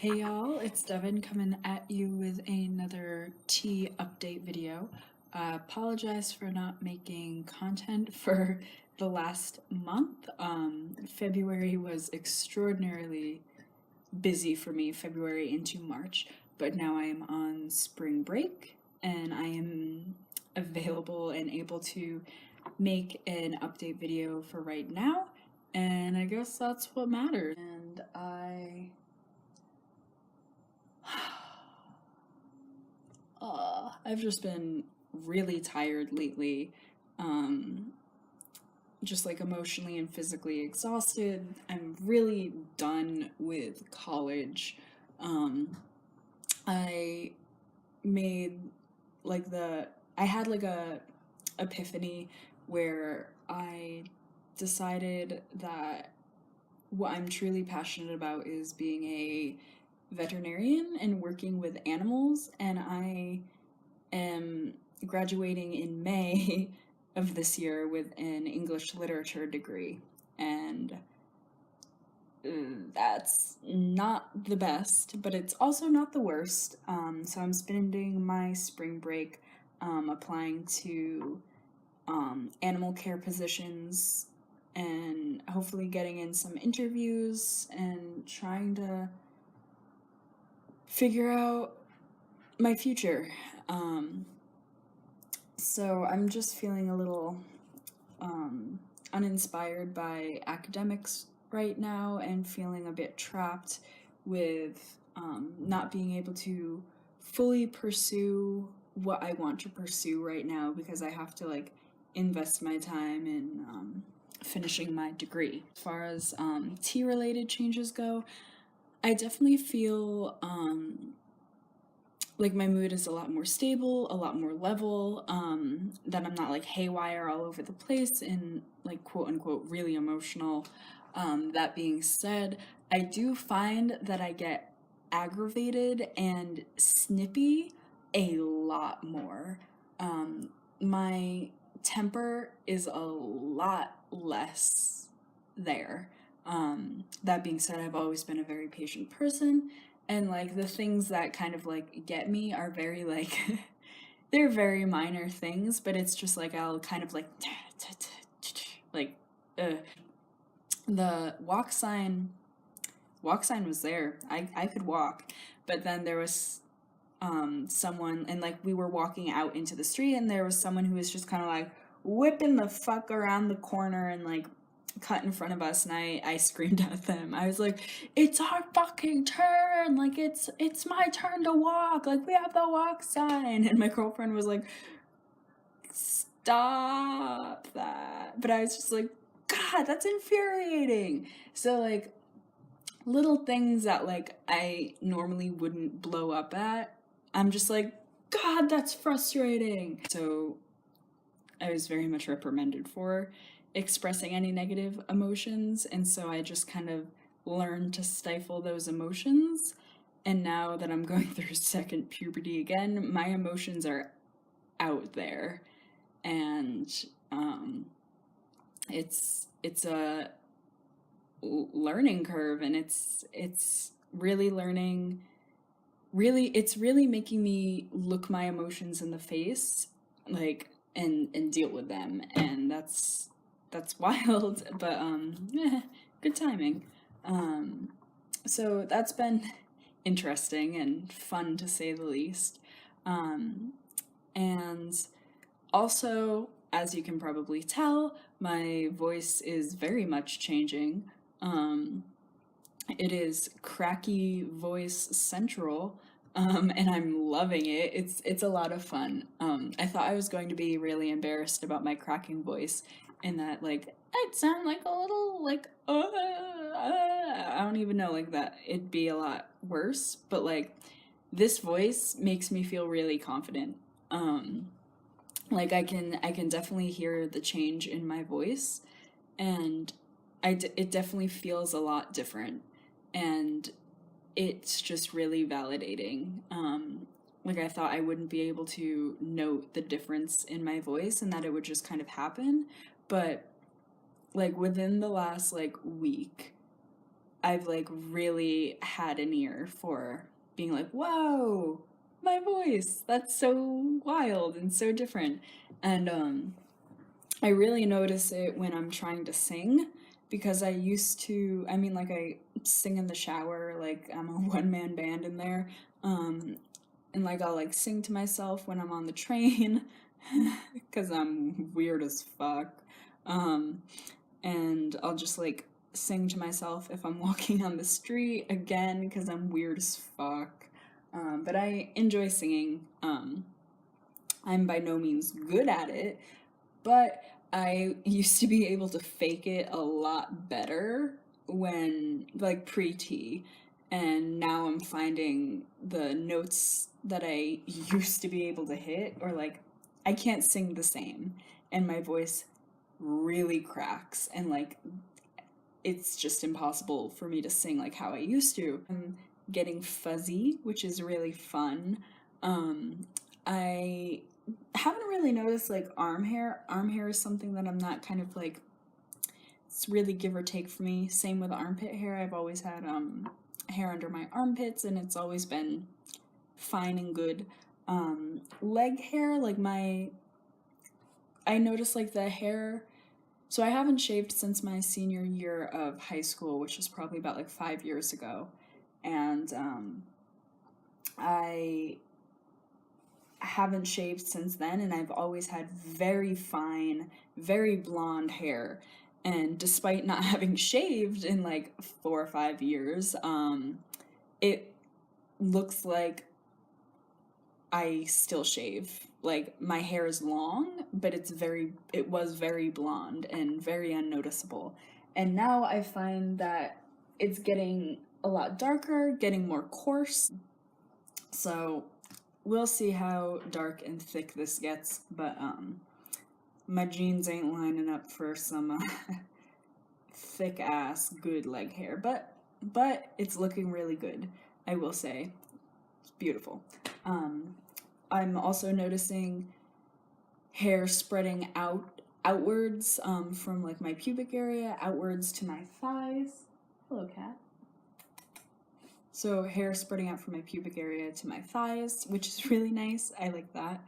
Hey y'all, it's Devon coming at you with another tea update video. Apologize for not making content for the last month. February was extraordinarily busy for me, February into March, but now I am on spring break and I am available and able to make an update video for right now, and I guess that's what matters. And I've just been really tired lately, just like emotionally and physically exhausted. I'm really done with college. I made like I had like a epiphany where I decided that what I'm truly passionate about is being a veterinarian and working with animals, and I am graduating in May of this year with an English literature degree, and that's not the best, but it's also not the worst. So I'm spending my spring break applying to animal care positions and hopefully getting in some interviews and trying to figure out my future. So I'm just feeling a little uninspired by academics right now and feeling a bit trapped with not being able to fully pursue what I want to pursue right now because I have to like invest my time in finishing my degree. As far as tea related changes go, I definitely feel like my mood is a lot more stable, a lot more level, that I'm not like haywire all over the place and like quote unquote really emotional. That being said, I do find that I get aggravated and snippy a lot more. My temper is a lot less there. That being said, I've always been a very patient person, and like the things that kind of like get me are very like they're very minor things, but it's just like I'll kind of like like the walk sign was there. I could walk, but then there was someone, and like we were walking out into the street and there was someone who was just kind of like whipping the fuck around the corner and like cut in front of us, and I screamed at them. I was like, "It's our fucking turn! Like it's my turn to walk! Like we have the walk sign!" And my girlfriend was like, "Stop that!" But I was just like, "God, that's infuriating." So like little things that like I normally wouldn't blow up at, I'm just like, "God, that's frustrating." So I was very much reprimanded for expressing any negative emotions, and so I just kind of learned to stifle those emotions. And now that I'm going through second puberty again, my emotions are out there, and it's a learning curve, and it's really learning. Really, it's really making me look my emotions in the face, like and deal with them, and that's wild, but good timing. So that's been interesting and fun to say the least. And also, as you can probably tell, my voice is very much changing. It is cracky voice central, and I'm loving it. It's a lot of fun. I thought I was going to be really embarrassed about my cracking voice, and that like I'd sound like a little like I don't even know, like that it'd be a lot worse. But like this voice makes me feel really confident. Like I can definitely hear the change in my voice, and it definitely feels a lot different, and it's just really validating. Like I thought I wouldn't be able to note the difference in my voice and that it would just kind of happen, but like within the last like week, I've like really had an ear for being like, whoa, my voice, that's so wild and so different. And I really notice it when I'm trying to sing, because I used to, I mean, like, I sing in the shower, like I'm a one-man band in there. And like I'll like sing to myself when I'm on the train because I'm weird as fuck. Um, and I'll just like sing to myself if I'm walking on the street again because I'm weird as fuck. But I enjoy singing. I'm by no means good at it, but I used to be able to fake it a lot better when, like, pre-T. And now I'm finding the notes that I used to be able to hit, or like, I can't sing the same. And my voice really cracks. And like, it's just impossible for me to sing like how I used to. I'm getting fuzzy, which is really fun. I haven't really noticed like arm hair. Arm hair is something that I'm not kind of like, it's really give or take for me. Same with armpit hair. I've always had hair under my armpits and it's always been fine and good. Leg hair, like I noticed like the hair, so I haven't shaved since my senior year of high school, which is probably about like 5 years ago. And I haven't shaved since then, and I've always had very fine, very blonde hair. And despite not having shaved in like 4 or 5 years, it looks like I still shave. Like my hair is long, but it was very blonde and very unnoticeable. And now I find that it's getting a lot darker, getting more coarse. So we'll see how dark and thick this gets, but my jeans ain't lining up for some thick ass good leg hair, but it's looking really good, I will say. It's beautiful. I'm also noticing hair spreading outwards from like my pubic area outwards to my thighs. Hello, cat. So hair spreading out from my pubic area to my thighs, which is really nice. I like that.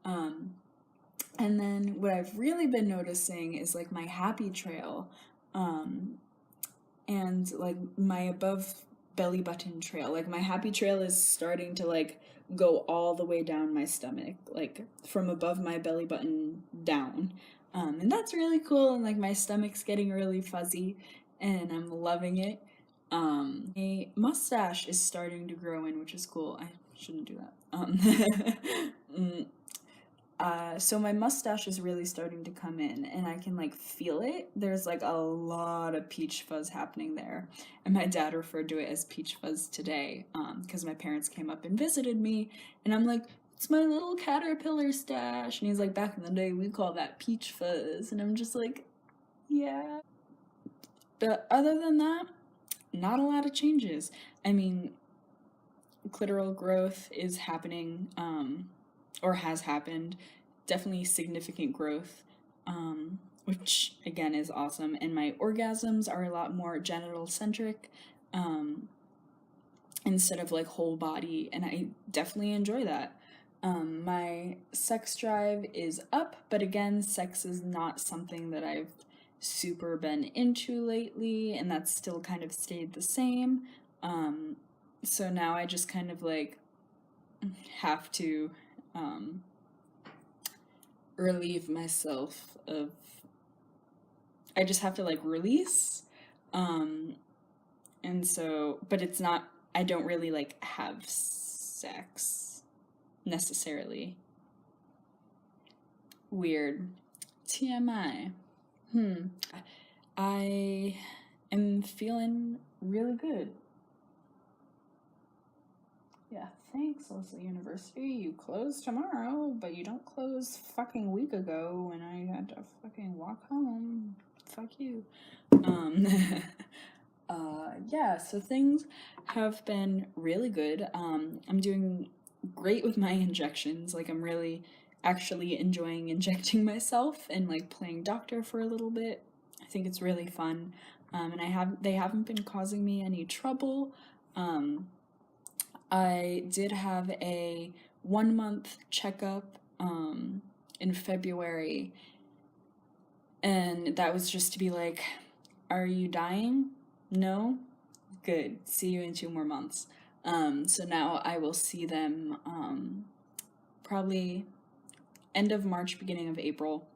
And then what I've really been noticing is like my happy trail, and like my above belly button trail. Like my happy trail is starting to like go all the way down my stomach, like from above my belly button down. And that's really cool. And like my stomach's getting really fuzzy and I'm loving it. A mustache is starting to grow in, which is cool. I shouldn't do that. So my mustache is really starting to come in and I can like feel it. There's like a lot of peach fuzz happening there. And my dad referred to it as peach fuzz today, because my parents came up and visited me and I'm like, it's my little caterpillar stash. And he's like, back in the day, we call that peach fuzz. And I'm just like, yeah. But other than that, not a lot of changes. I mean, clitoral growth is happening, or has happened. Definitely significant growth, which again is awesome. And my orgasms are a lot more genital centric, instead of like whole body, and I definitely enjoy that. My sex drive is up, but again, sex is not something that I've super been into lately, and that's still kind of stayed the same. So now I just kind of like have to relieve myself of, I just have to like release. And so, but it's not, I don't really like have sex necessarily. Weird. TMI. I am feeling really good. Yeah, thanks, Leslie University. You close tomorrow, but you don't close fucking week ago when I had to fucking walk home. Fuck you. Yeah, so things have been really good. I'm doing great with my injections. Like, I'm really actually enjoying injecting myself and like playing doctor for a little bit. I think it's really fun. and they haven't been causing me any trouble. I did have a 1 month checkup in February, and that was just to be like, are you dying? No? Good. See you in 2 more months. So now I will see them probably end of March, beginning of April.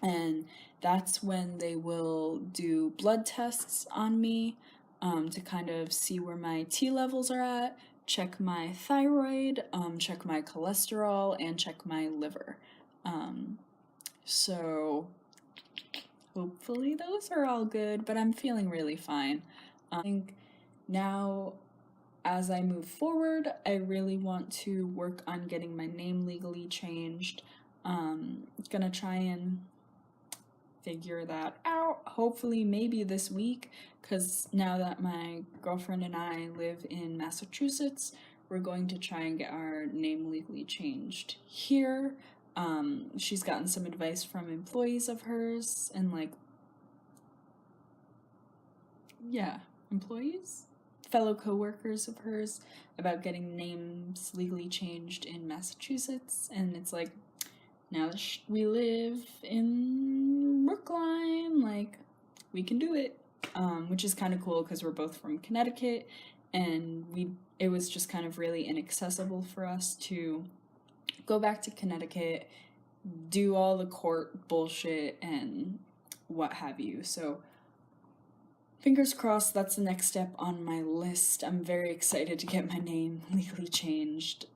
And that's when they will do blood tests on me to kind of see where my T levels are at, check my thyroid, check my cholesterol, and check my liver. So hopefully those are all good, but I'm feeling really fine. I think now, as I move forward, I really want to work on getting my name legally changed. Gonna try and figure that out, hopefully maybe this week, because now that my girlfriend and I live in Massachusetts, we're going to try and get our name legally changed here. She's gotten some advice from employees of hers and employees? Fellow co-workers of hers about getting names legally changed in Massachusetts, and it's like, now that we live in Brookline, we can do it, which is kind of cool because we're both from Connecticut, and it was just kind of really inaccessible for us to go back to Connecticut, do all the court bullshit and what have you. So fingers crossed, that's the next step on my list. I'm very excited to get my name legally changed.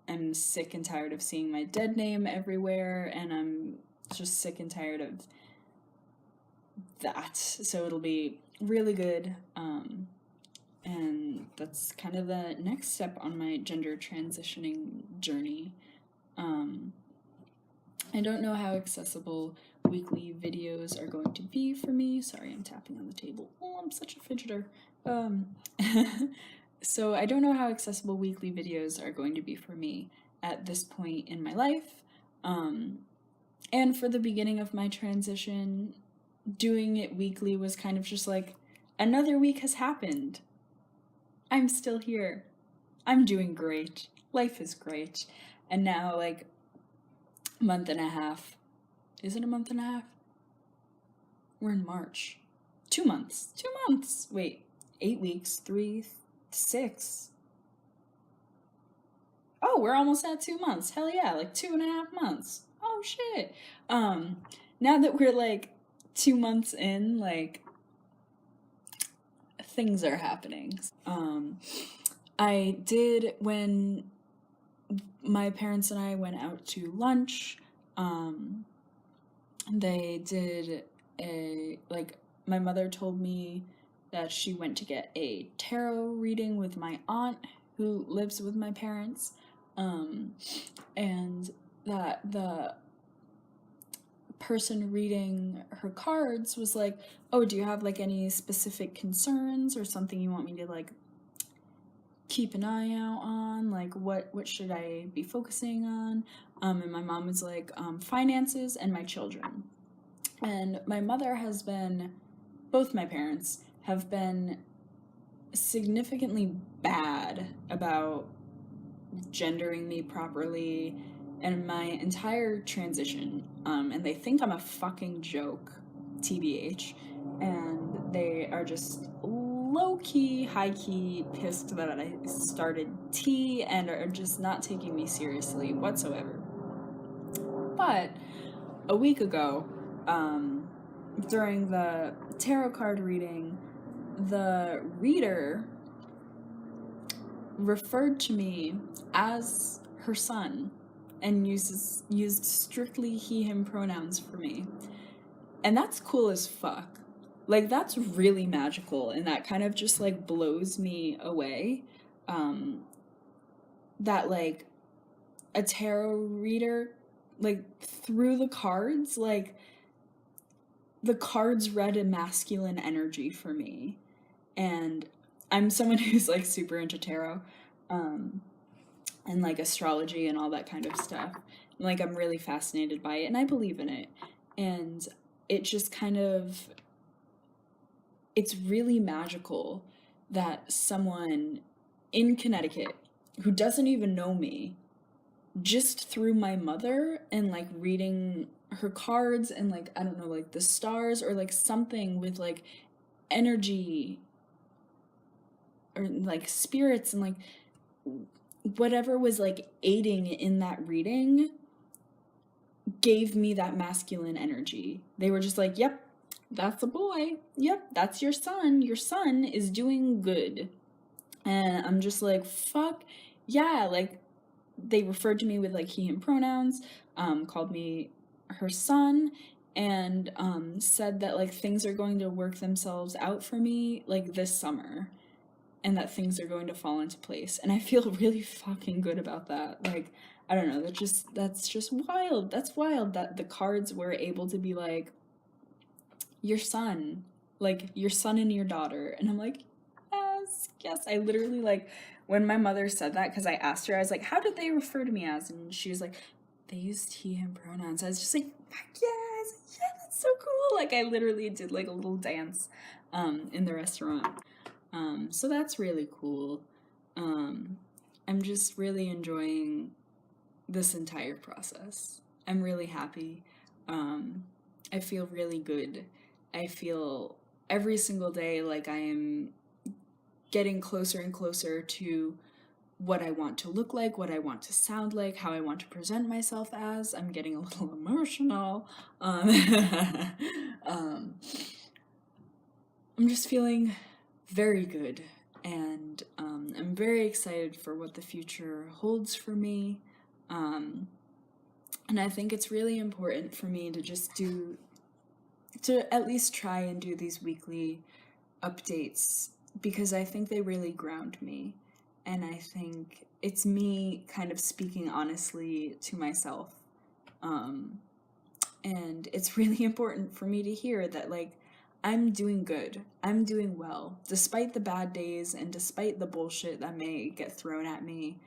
I'm sick and tired of seeing my dead name everywhere, and I'm just sick and tired of that. So it'll be really good. And that's kind of the next step on my gender transitioning journey. I don't know how accessible weekly videos are going to be for me. Sorry, I'm tapping on the table. Oh, I'm such a fidgeter. So I don't know how accessible weekly videos are going to be for me at this point in my life. And for the beginning of my transition, doing it weekly was kind of just like, another week has happened. I'm still here. I'm doing great. Life is great. And now, month and a half. Is it a month and a half? We're in March. 2 months. 2 months. Wait, 8 weeks, 3, 6. Oh, we're almost at 2 months. Hell yeah, 2.5 months. Oh shit. Now that we're 2 months in, things are happening. I did, when my parents and I went out to lunch, they did my mother told me that she went to get a tarot reading with my aunt who lives with my parents, and that the person reading her cards was like, oh, do you have any specific concerns or something you want me to keep an eye out on, what should I be focusing on? And my mom was like, finances and my children. And my mother has been, both my parents have been significantly bad about gendering me properly and my entire transition. And they think I'm a fucking joke, TBH. And they are just low-key, high-key pissed that I started tea and are just not taking me seriously whatsoever. But a week ago, during the tarot card reading, the reader referred to me as her son and used strictly he, him pronouns for me. And that's cool as fuck. That's really magical, and that kind of just blows me away. That a tarot reader through the cards, the cards read a masculine energy for me. And I'm someone who's super into tarot, and astrology and all that kind of stuff. And, I'm really fascinated by it, and I believe in it. And it just kind of it's really magical that someone in Connecticut who doesn't even know me, just through my mother and like reading her cards and like, I don't know, like the stars or like something with like energy or like spirits and like whatever was like aiding in that reading gave me that masculine energy. They were just like, yep, that's a boy. Yep, that's your son. Your son is doing good. And I'm just like, fuck yeah. Like, they referred to me with like he, him pronouns, called me her son, and said that like things are going to work themselves out for me like this summer and that things are going to fall into place. And I feel really fucking good about that. Like, I don't know, that's just wild. That's wild that the cards were able to be like, your son, like your son and your daughter. And I'm like, yes, yes. I literally like when my mother said that, because I asked her, I was like, how did they refer to me as? And she was like, they used he, him pronouns. I was just like, fuck yes, yeah, that's so cool. Like I literally did like a little dance in the restaurant. So that's really cool. I'm just really enjoying this entire process. I'm really happy. I feel really good. I feel every single day like I am getting closer and closer to what I want to look like, what I want to sound like, how I want to present myself as. I'm getting a little emotional. Um, I'm just feeling very good, and I'm very excited for what the future holds for me. And I think it's really important for me to just to at least try and do these weekly updates, because I think they really ground me. And I think it's me kind of speaking honestly to myself. And it's really important for me to hear that, like, I'm doing good. I'm doing well. Despite the bad days and despite the bullshit that may get thrown at me,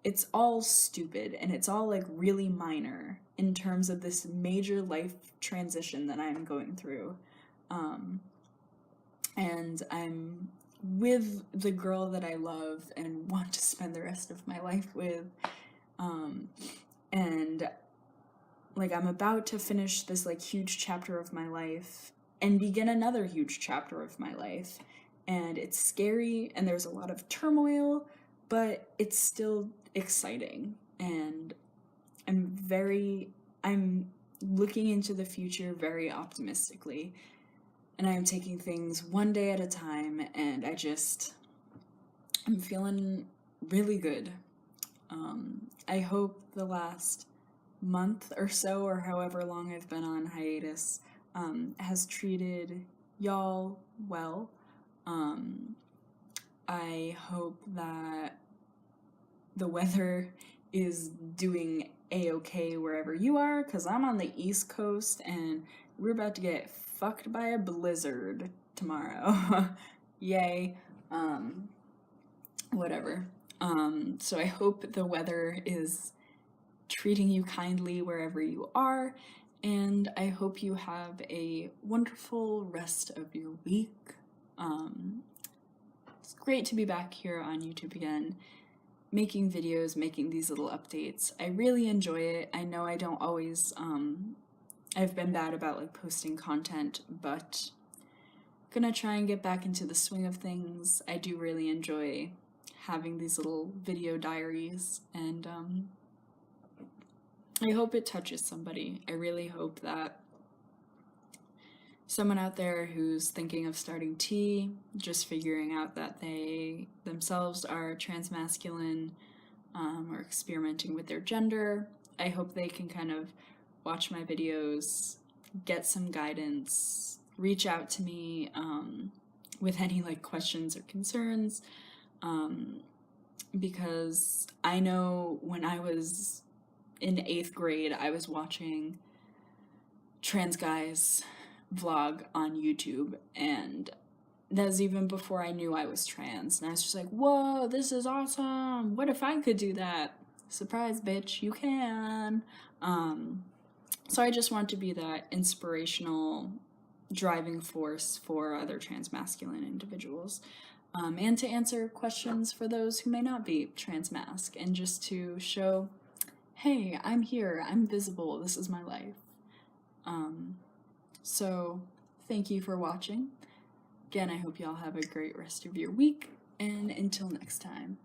it's all stupid and it's all like really minor in terms of this major life transition that I'm going through. And I'm with the girl that I love and want to spend the rest of my life with. And like I'm about to finish this like huge chapter of my life and begin another huge chapter of my life. And it's scary and there's a lot of turmoil, but it's still exciting. And I'm looking into the future very optimistically. And I am taking things one day at a time, and I'm feeling really good. I hope the last month or so, or however long I've been on hiatus, has treated y'all well. I hope that the weather is doing a-okay wherever you are, because I'm on the East Coast and we're about to get fucked by a blizzard tomorrow. Yay. Whatever. So I hope the weather is treating you kindly wherever you are, and I hope you have a wonderful rest of your week. It's great to be back here on YouTube again, making videos, making these little updates. I really enjoy it. I know I don't always, I've been bad about like posting content, but gonna try and get back into the swing of things. I do really enjoy having these little video diaries, and I hope it touches somebody. I really hope that someone out there who's thinking of starting tea, just figuring out that they themselves are transmasculine, or experimenting with their gender, I hope they can kind of watch my videos, get some guidance, reach out to me with any like questions or concerns, because I know when I was in 8th grade, I was watching trans guys vlog on YouTube, and that was even before I knew I was trans, and I was just like, whoa, this is awesome, what if I could do that? Surprise, bitch, you can. So I just want to be that inspirational driving force for other transmasculine individuals, and to answer questions for those who may not be transmasc, and just to show, hey, I'm here, I'm visible, this is my life. So thank you for watching. Again, I hope y'all have a great rest of your week, and until next time.